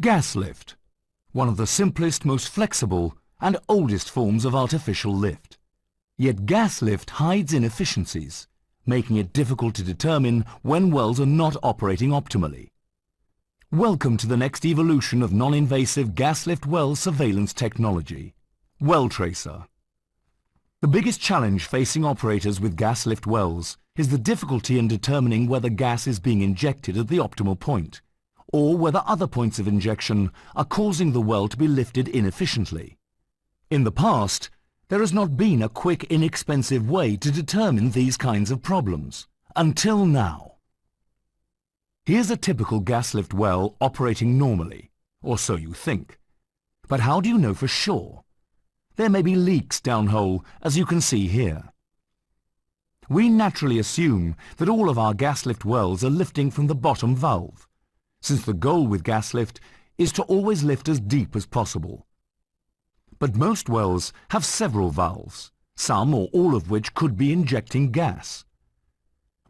Gas lift, one of the simplest, most flexible and oldest forms of artificial lift. Yet gas lift hides inefficiencies, making it difficult to determine when wells are not operating optimally. Welcome to the next evolution of non-invasive gas lift well surveillance technology, WellTracer. The biggest challenge facing operators with gas lift wells is the difficulty in determining whether gas is being injected at the optimal point, or whether other points of injection are causing the well to be lifted inefficiently. In the past, there has not been a quick, inexpensive way to determine these kinds of problems, until now. Here's a typical gas lift well operating normally, or so you think. But how do you know for sure? There may be leaks downhole, as you can see here. We naturally assume that all of our gas lift wells are lifting from the bottom valve, since the goal with gas lift is to always lift as deep as possible. But most wells have several valves, some or all of which could be injecting gas.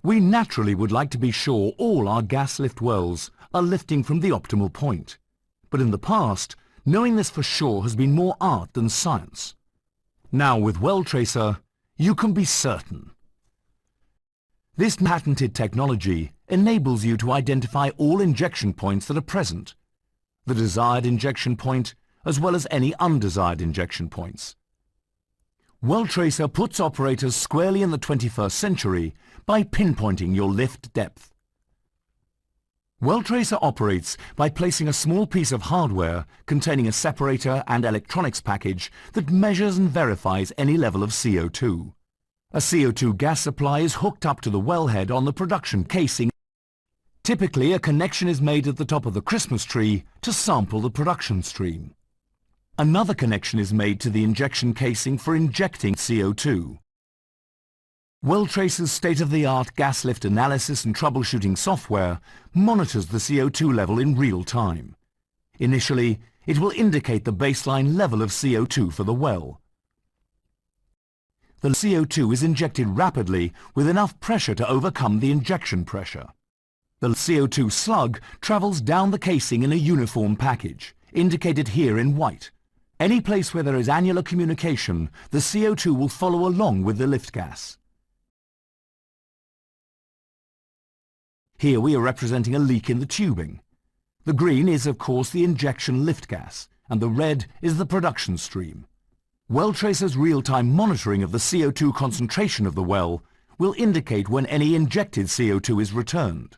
We naturally would like to be sure all our gas lift wells are lifting from the optimal point. But in the past, knowing this for sure has been more art than science. Now with WellTracer, you can be certain. This patented technology enables you to identify all injection points that are present, the desired injection point as well as any undesired injection points. WellTracer puts operators squarely in the 21st century by pinpointing your lift depth. WellTracer operates by placing a small piece of hardware containing a separator and electronics package that measures and verifies any level of CO2. A CO2 gas supply is hooked up to the wellhead on the production casing. Typically, a connection is made at the top of the Christmas tree to sample the production stream. Another connection is made to the injection casing for injecting CO2. WellTracer's state-of-the-art gas lift analysis and troubleshooting software monitors the CO2 level in real time. Initially, it will indicate the baseline level of CO2 for the well. The CO2 is injected rapidly with enough pressure to overcome the injection pressure. The CO2 slug travels down the casing in a uniform package, indicated here in white. Any place where there is annular communication, the CO2 will follow along with the lift gas. Here we are representing a leak in the tubing. The green is of course the injection lift gas, and the red is the production stream. WellTracer's real-time monitoring of the CO2 concentration of the well will indicate when any injected CO2 is returned.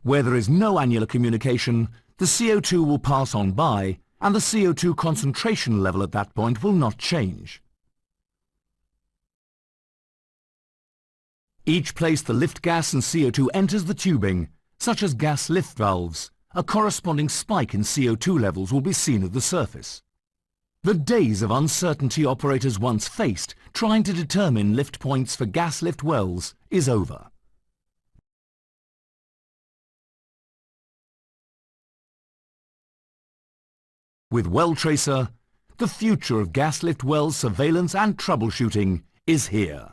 Where there is no annular communication, the CO2 will pass on by, and the CO2 concentration level at that point will not change. Each place the lift gas and CO2 enters the tubing, such as gas lift valves, a corresponding spike in CO2 levels will be seen at the surface. The days of uncertainty operators once faced trying to determine lift points for gas lift wells is over. With WellTracer, the future of gas lift wells surveillance and troubleshooting is here.